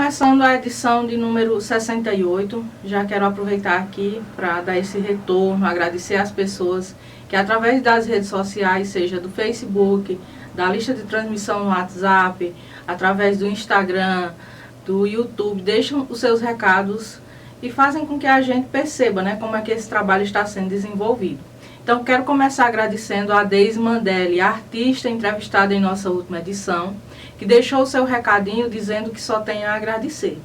começando a edição de número 68, já quero aproveitar aqui para dar esse retorno, agradecer às pessoas que através das redes sociais, seja do Facebook, da lista de transmissão no WhatsApp, através do Instagram, do YouTube, deixam os seus recados e fazem com que a gente perceba, né, como é que esse trabalho está sendo desenvolvido. Então, quero começar agradecendo a Deise Mandelli, a artista entrevistada em nossa última edição, que deixou o seu recadinho dizendo que só tem a agradecer.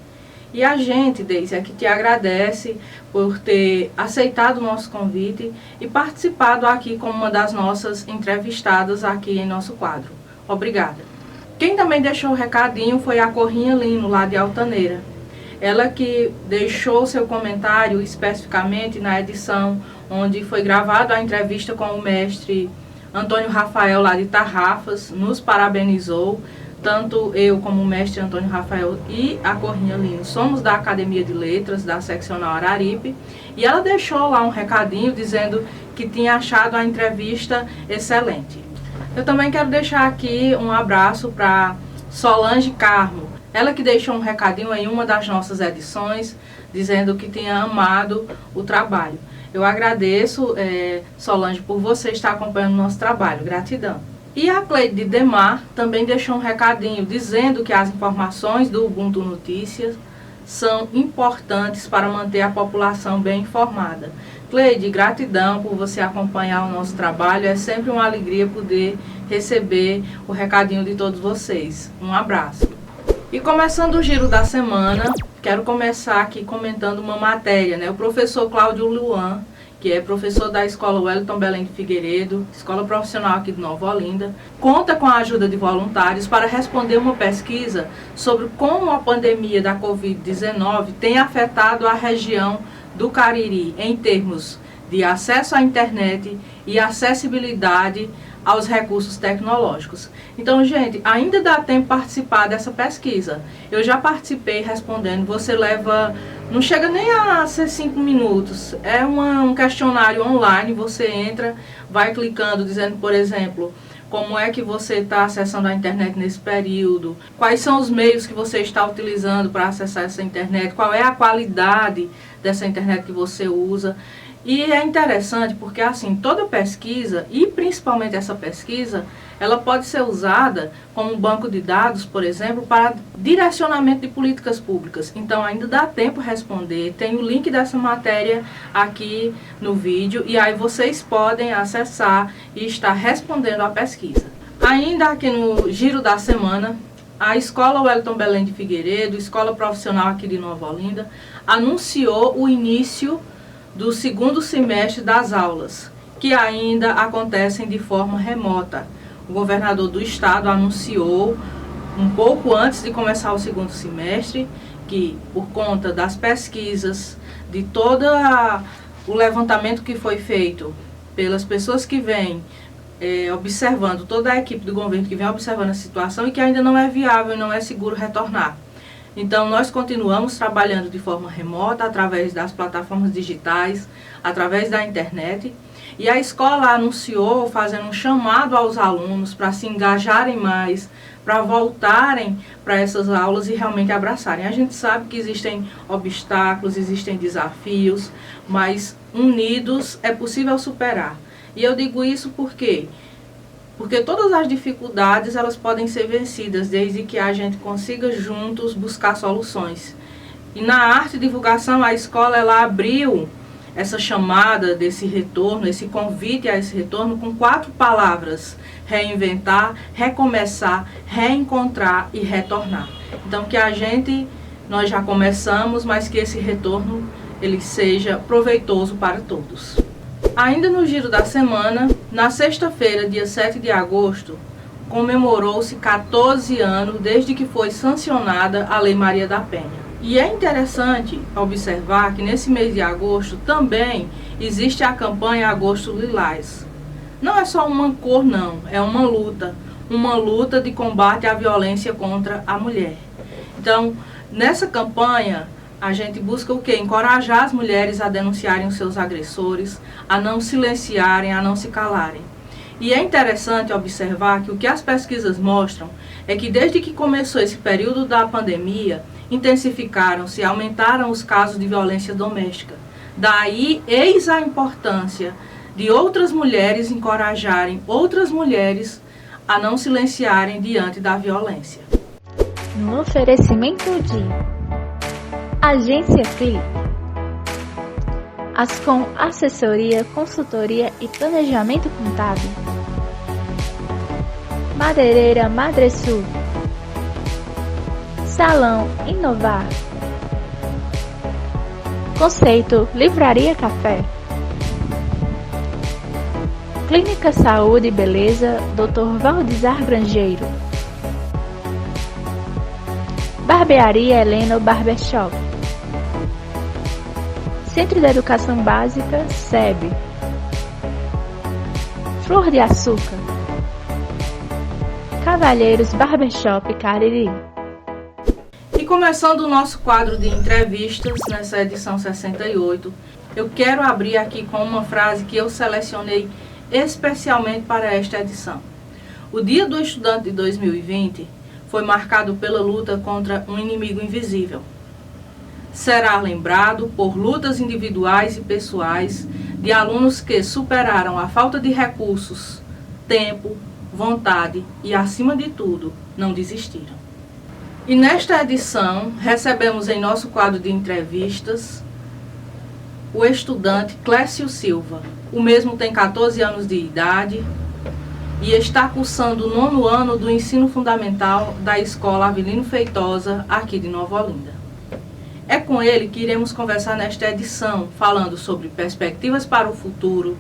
E a gente, Deise, é que te agradece por ter aceitado o nosso convite e participado aqui como uma das nossas entrevistadas aqui em nosso quadro. Obrigada. Quem também deixou o recadinho foi a Corrinha Lino, lá de Altaneira. Ela que deixou seu comentário especificamente na edição onde foi gravada a entrevista com o mestre Antônio Rafael, lá de Tarrafas, nos parabenizou. Tanto eu como o mestre Antônio Rafael e a Corrinha Lino somos da Academia de Letras, da Seccional Araripe, e ela deixou lá um recadinho dizendo que tinha achado a entrevista excelente. Eu também quero deixar aqui um abraço para Solange Carmo, ela que deixou um recadinho em uma das nossas edições, dizendo que tinha amado o trabalho. Eu agradeço, Solange, por você estar acompanhando o nosso trabalho. Gratidão. E a Cleide Demar também deixou um recadinho dizendo que as informações do Ubuntu Notícias são importantes para manter a população bem informada. Cleide, gratidão por você acompanhar o nosso trabalho. É sempre uma alegria poder receber o recadinho de todos vocês. Um abraço. E começando o giro da semana, quero começar aqui comentando uma matéria, né? O professor Cláudio Luan, que é professor da Escola Wellington Belém de Figueiredo, escola profissional aqui de Nova Olinda, conta com a ajuda de voluntários para responder uma pesquisa sobre como a pandemia da Covid-19 tem afetado a região do Cariri em termos de acesso à internet e acessibilidade aos recursos tecnológicos. Então, gente, ainda dá tempo de participar dessa pesquisa. Eu já participei respondendo, você leva, não chega nem a ser 5 minutos, é um questionário online, você entra, vai clicando, dizendo, por exemplo, como é que você está acessando a internet nesse período, quais são os meios que você está utilizando para acessar essa internet, qual é a qualidade dessa internet que você usa. E é interessante porque, assim, toda pesquisa, e principalmente essa pesquisa, ela pode ser usada como um banco de dados, por exemplo, para direcionamento de políticas públicas. Então, ainda dá tempo de responder. Tem o link dessa matéria aqui no vídeo, e aí vocês podem acessar e estar respondendo a pesquisa. Ainda aqui no Giro da Semana, a Escola Wellington Belém de Figueiredo, escola profissional aqui de Nova Olinda, anunciou o início do segundo semestre das aulas, que ainda acontecem de forma remota. O governador do estado anunciou, um pouco antes de começar o segundo semestre, que por conta das pesquisas, de todo o levantamento que foi feito pelas pessoas que vêm observando, toda a equipe do governo que vem observando a situação e que ainda não é viável e não é seguro retornar. Então, nós continuamos trabalhando de forma remota, através das plataformas digitais, através da internet. E a escola anunciou, fazendo um chamado aos alunos para se engajarem mais, para voltarem para essas aulas e realmente abraçarem. A gente sabe que existem obstáculos, existem desafios, mas unidos é possível superar. E eu digo isso porque todas as dificuldades elas podem ser vencidas, desde que a gente consiga juntos buscar soluções. E na arte e divulgação, a escola ela abriu essa chamada desse retorno, esse convite a esse retorno com 4 palavras: reinventar, recomeçar, reencontrar e retornar. Então que nós já começamos, mas que esse retorno ele seja proveitoso para todos. Ainda no giro da semana, na sexta-feira, dia 7 de agosto, comemorou-se 14 anos desde que foi sancionada a Lei Maria da Penha. E é interessante observar que nesse mês de agosto também existe a campanha Agosto Lilás. Não é só uma cor, não, é uma luta de combate à violência contra a mulher. Então, nessa campanha, a gente busca o quê? Encorajar as mulheres a denunciarem os seus agressores, a não silenciarem, a não se calarem. E é interessante observar que o que as pesquisas mostram é que desde que começou esse período da pandemia, intensificaram-se e aumentaram os casos de violência doméstica. Daí, eis a importância de outras mulheres encorajarem outras mulheres a não silenciarem diante da violência. No oferecimento de Agência CLI, Ascom Assessoria, Consultoria e Planejamento Contábil, Madeireira Madresul, Salão Inovar, Conceito Livraria Café, Clínica Saúde e Beleza Dr. Valdizar Grangeiro, Barbearia Heleno Barbershop, Centro de Educação Básica SEB, Flor de Açúcar, Cavalheiros Barbershop Cariri. E começando o nosso quadro de entrevistas nessa edição 68, eu quero abrir aqui com uma frase que eu selecionei especialmente para esta edição. O Dia do Estudante de 2020 foi marcado pela luta contra um inimigo invisível. Será lembrado por lutas individuais e pessoais de alunos que superaram a falta de recursos, tempo, vontade e, acima de tudo, não desistiram. E nesta edição, recebemos em nosso quadro de entrevistas o estudante Clécio Silva. O mesmo tem 14 anos de idade e está cursando o 9º ano do ensino fundamental da Escola Avelino Feitosa, aqui de Nova Olinda. É com ele que iremos conversar nesta edição, falando sobre perspectivas para o futuro,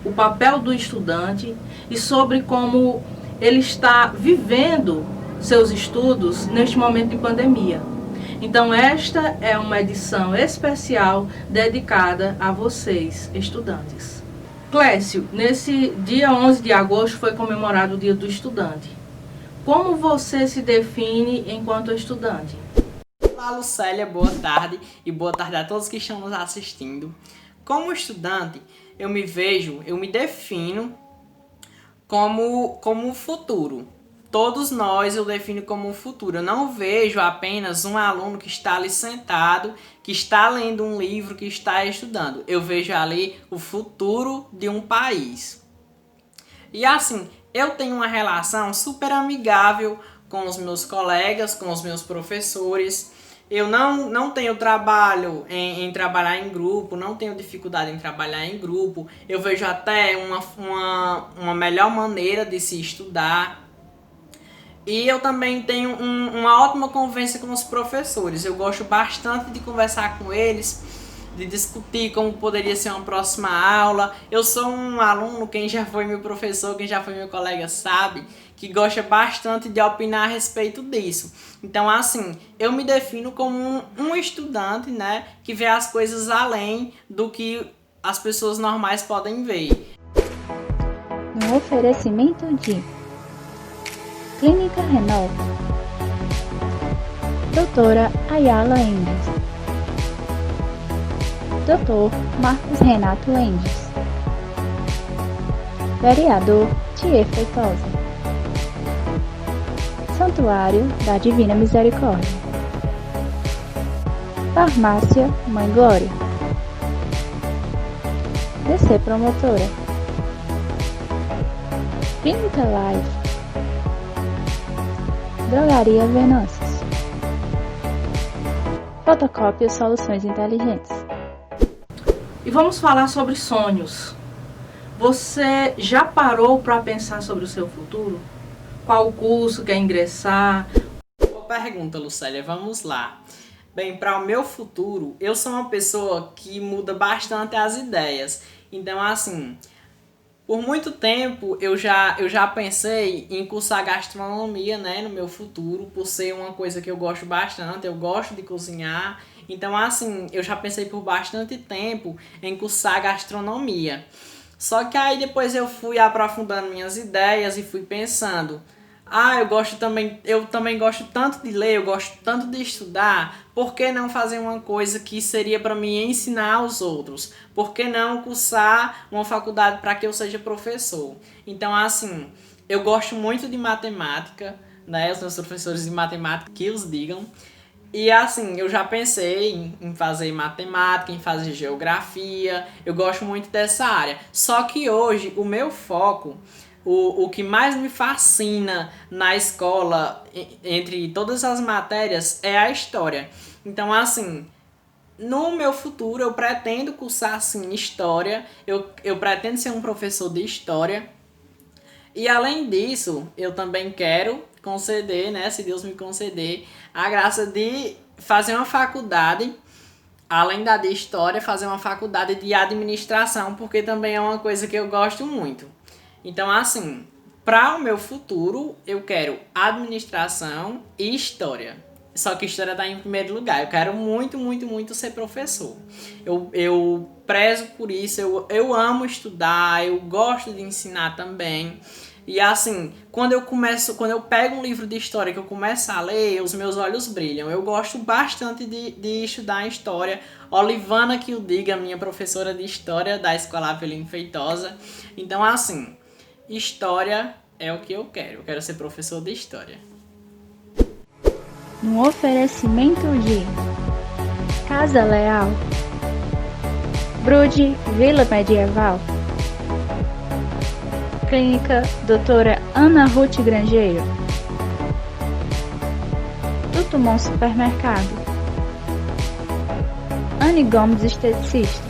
o papel do estudante e sobre como ele está vivendo seus estudos neste momento de pandemia. Então, esta é uma edição especial dedicada a vocês, estudantes. Clécio, nesse dia 11 de agosto foi comemorado o Dia do Estudante. Como você se define enquanto estudante? Olá, Lucélia, boa tarde e boa tarde a todos que estão nos assistindo. Como estudante, eu me defino como futuro. Todos nós eu defino como um futuro. Eu não vejo apenas um aluno que está ali sentado, que está lendo um livro, que está estudando. Eu vejo ali o futuro de um país. E assim, eu tenho uma relação super amigável com os meus colegas, com os meus professores. Eu não tenho trabalho em trabalhar em grupo, não tenho dificuldade em trabalhar em grupo. Eu vejo até uma melhor maneira de se estudar. E eu também tenho uma ótima convivência com os professores. Eu gosto bastante de conversar com eles, de discutir como poderia ser uma próxima aula. Eu sou um aluno, quem já foi meu professor, quem já foi meu colega sabe, que gosta bastante de opinar a respeito disso. Então, assim, eu me defino como um estudante, né, que vê as coisas além do que as pessoas normais podem ver. No oferecimento de Clínica Renova, Doutora Ayala Endes, Dr. Marcos Renato Endes, Vereador Thier Feitosa, Santuário da Divina Misericórdia, Farmácia Mãe Glória, DC Promotora, Clínica Life, Drogaria Venâncios, Fotocópia Soluções Inteligentes. E vamos falar sobre sonhos. Você já parou para pensar sobre o seu futuro? Qual curso quer ingressar? Boa pergunta, Lucélia. Vamos lá. Bem, para o meu futuro, eu sou uma pessoa que muda bastante as ideias. Então, assim, por muito tempo eu já pensei em cursar gastronomia, né, no meu futuro, por ser uma coisa que eu gosto bastante, eu gosto de cozinhar. Então, assim, eu já pensei por bastante tempo em cursar gastronomia. Só que aí depois eu fui aprofundando minhas ideias e fui pensando, eu também gosto tanto de ler, eu gosto tanto de estudar, por que não fazer uma coisa que seria para mim ensinar aos outros? Por que não cursar uma faculdade para que eu seja professor? Então, assim, eu gosto muito de matemática, né? Os meus professores de matemática que os digam. E assim, eu já pensei em fazer matemática, em fazer geografia, eu gosto muito dessa área. Só que hoje o meu foco, o que mais me fascina na escola, entre todas as matérias, é a história. Então assim, no meu futuro eu pretendo cursar assim, história, eu pretendo ser um professor de história. E além disso, eu também quero conceder, né, se Deus me conceder, a graça de fazer uma faculdade, além da de história, fazer uma faculdade de administração, porque também é uma coisa que eu gosto muito. Então, assim, para o meu futuro, eu quero administração e história. Só que história está em primeiro lugar. Eu quero muito, muito, muito ser professor. Eu prezo por isso, eu amo estudar, eu gosto de ensinar também. E assim, quando eu pego um livro de história que eu começo a ler, os meus olhos brilham. Eu gosto bastante de estudar história. Olivana que o diga, minha professora de história da Escola Avelino Feitosa. Então assim, história é o que eu quero. Eu quero ser professor de história. No oferecimento de Casa Leal, Brude Vila Medieval, Clínica Doutora Ana Ruth Grangeiro, Tutumon Supermercado, Anne Gomes Esteticista,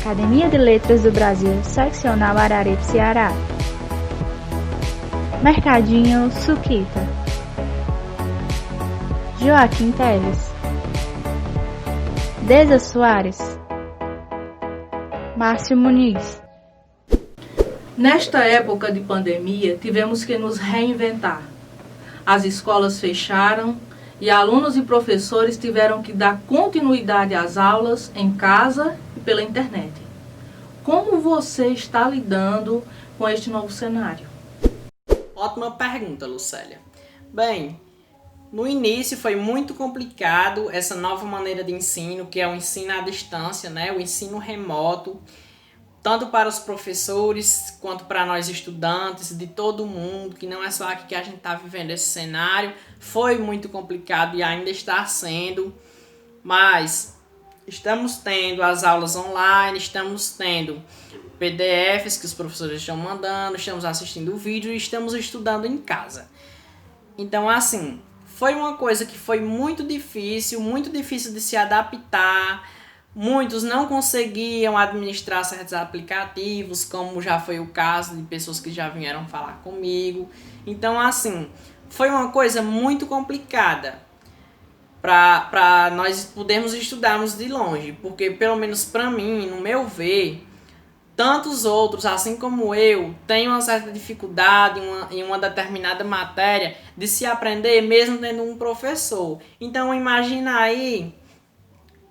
Academia de Letras do Brasil, Seccional Araripe, Ceará, Mercadinho Suquita, Joaquim Teles, Deza Soares, Márcio Muniz. Nesta época de pandemia, tivemos que nos reinventar. As escolas fecharam e alunos e professores tiveram que dar continuidade às aulas em casa e pela internet. Como você está lidando com este novo cenário? Ótima pergunta, Lucélia. Bem, no início foi muito complicado essa nova maneira de ensino, que é o ensino à distância, né? O ensino remoto, tanto para os professores quanto para nós estudantes, de todo mundo, que não é só aqui que a gente está vivendo esse cenário. Foi muito complicado e ainda está sendo, mas estamos tendo as aulas online, estamos tendo PDFs que os professores estão mandando, estamos assistindo o vídeo e estamos estudando em casa. Então, assim, foi uma coisa que foi muito difícil de se adaptar. Muitos não conseguiam administrar certos aplicativos, como já foi o caso de pessoas que já vieram falar comigo. Então, assim, foi uma coisa muito complicada para nós podermos estudarmos de longe, porque pelo menos para mim, no meu ver, tantos outros, assim como eu, têm uma certa dificuldade em uma determinada matéria de se aprender, mesmo tendo um professor. Então, imagina aí,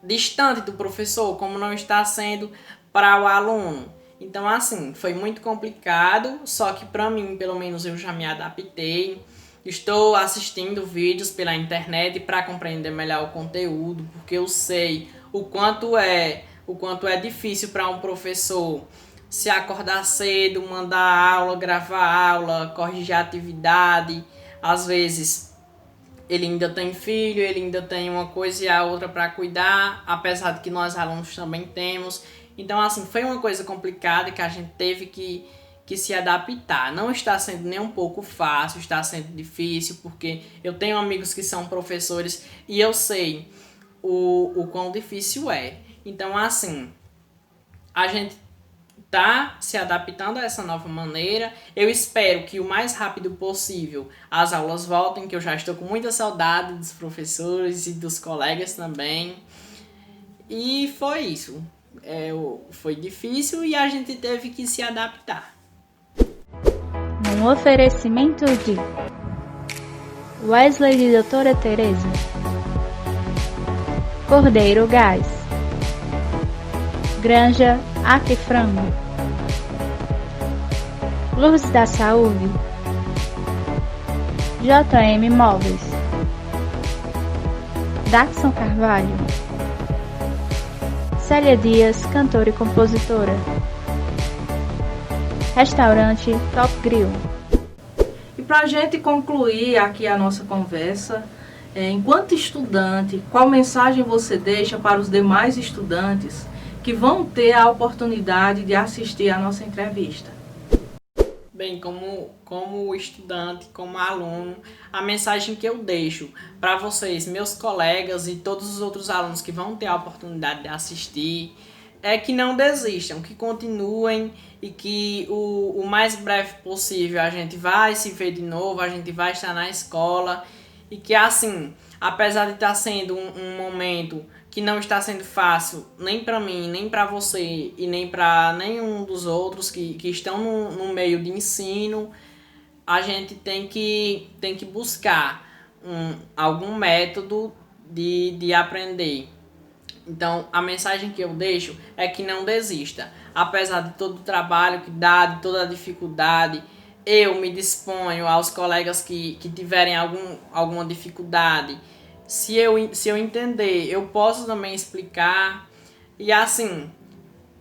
distante do professor, como não está sendo para o aluno. Então, assim, foi muito complicado, só que para mim, pelo menos, eu já me adaptei. Estou assistindo vídeos pela internet para compreender melhor o conteúdo, porque eu sei o quanto é difícil para um professor se acordar cedo, mandar aula, gravar aula, corrigir a atividade. Às vezes ele ainda tem filho, ele ainda tem uma coisa e a outra para cuidar, apesar de que nós alunos também temos. Então, assim, foi uma coisa complicada que a gente teve que se adaptar. Não está sendo nem um pouco fácil, está sendo difícil, porque eu tenho amigos que são professores e eu sei o quão difícil é. Então, assim, a gente tá se adaptando a essa nova maneira. Eu espero que o mais rápido possível as aulas voltem, que eu já estou com muita saudade dos professores e dos colegas também. E foi isso. Foi difícil e a gente teve que se adaptar. Um oferecimento de Wesley de Doutora Teresa, Cordeiro Gás, Granja Aqui Frango, Luz da Saúde, JM Móveis, Daxon Carvalho, Célia Dias, cantora e compositora, Restaurante Top Grill. E para a gente concluir aqui a nossa conversa, enquanto estudante, qual mensagem você deixa para os demais estudantes que vão ter a oportunidade de assistir a nossa entrevista? Bem, como estudante, como aluno, a mensagem que eu deixo para vocês, meus colegas e todos os outros alunos que vão ter a oportunidade de assistir, é que não desistam, que continuem e que o mais breve possível a gente vai se ver de novo, a gente vai estar na escola e que assim, apesar de estar sendo um momento que não está sendo fácil nem para mim, nem para você e nem para nenhum dos outros que estão no meio de ensino, a gente tem que buscar algum método de aprender. Então, a mensagem que eu deixo é que não desista. Apesar de todo o trabalho que dá, de toda a dificuldade, eu me disponho aos colegas que tiverem alguma dificuldade. Se eu entender, eu posso também explicar e assim,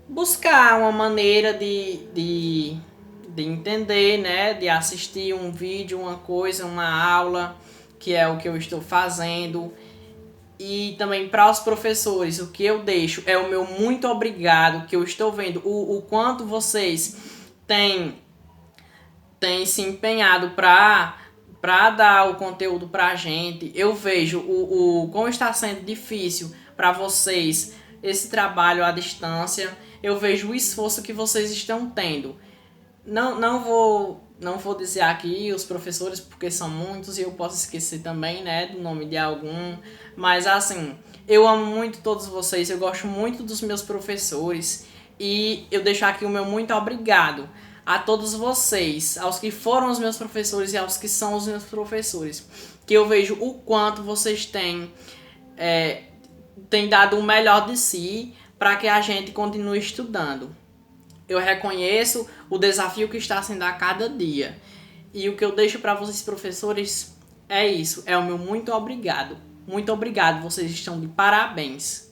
buscar uma maneira de entender, né? De assistir um vídeo, uma coisa, uma aula, que é o que eu estou fazendo. E também para os professores, o que eu deixo é o meu muito obrigado, que eu estou vendo o quanto vocês têm se empenhado para dar o conteúdo para a gente. Eu vejo como está sendo difícil para vocês esse trabalho à distância. Eu vejo o esforço que vocês estão tendo. Não vou dizer aqui os professores, porque são muitos e eu posso esquecer também, né, do nome de algum. Mas assim, eu amo muito todos vocês, eu gosto muito dos meus professores. E eu deixo aqui o meu muito obrigado a todos vocês, aos que foram os meus professores e aos que são os meus professores. Que eu vejo o quanto vocês têm dado o melhor de si para que a gente continue estudando. Eu reconheço o desafio que está sendo a cada dia. E o que eu deixo para vocês, professores, é isso. É o meu muito obrigado. Muito obrigado, vocês estão de parabéns.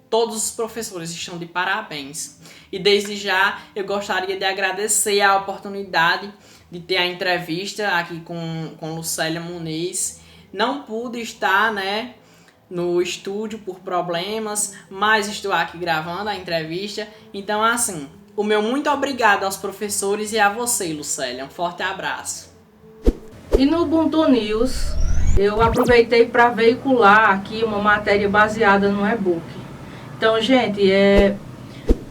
Todos os professores estão de parabéns. E desde já eu gostaria de agradecer a oportunidade de ter a entrevista aqui com Lucélia Muniz. Não pude estar, né, no estúdio por problemas, mas estou aqui gravando a entrevista. Então, assim, o meu muito obrigado aos professores e a você, Lucélia. Um forte abraço. E no Ubuntu News, eu aproveitei para veicular aqui uma matéria baseada no e-book. Então, gente,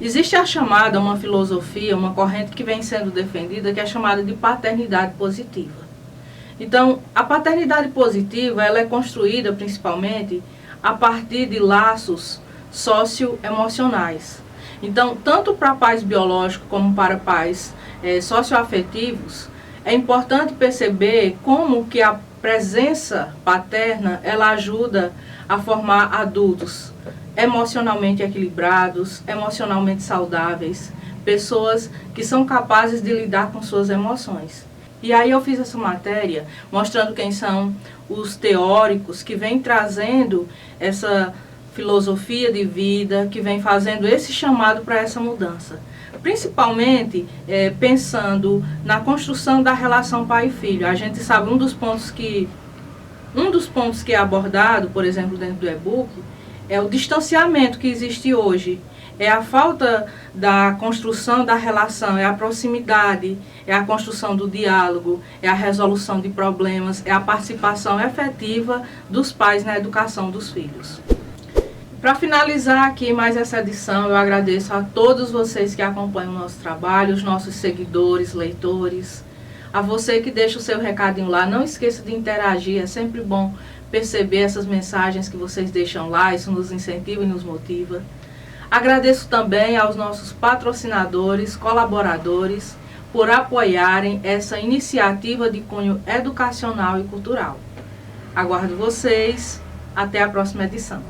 existe uma filosofia, uma corrente que vem sendo defendida, que é chamada de paternidade positiva. Então, a paternidade positiva, ela é construída principalmente a partir de laços socioemocionais. Então, tanto para pais biológicos como para pais socioafetivos, é importante perceber como que a presença paterna, ela ajuda a formar adultos emocionalmente equilibrados, emocionalmente saudáveis, pessoas que são capazes de lidar com suas emoções. E aí eu fiz essa matéria mostrando quem são os teóricos que vêm trazendo essa filosofia de vida, que vem fazendo esse chamado para essa mudança. Principalmente pensando na construção da relação pai e filho. A gente sabe um dos pontos que é abordado, por exemplo, dentro do e-book, é o distanciamento que existe hoje. É a falta da construção da relação, é a proximidade, é a construção do diálogo, é a resolução de problemas, é a participação efetiva dos pais na educação dos filhos. Para finalizar aqui mais essa edição, eu agradeço a todos vocês que acompanham o nosso trabalho, os nossos seguidores, leitores. A você que deixa o seu recadinho lá, não esqueça de interagir, é sempre bom perceber essas mensagens que vocês deixam lá, isso nos incentiva e nos motiva. Agradeço também aos nossos patrocinadores, colaboradores, por apoiarem essa iniciativa de cunho educacional e cultural. Aguardo vocês, até a próxima edição.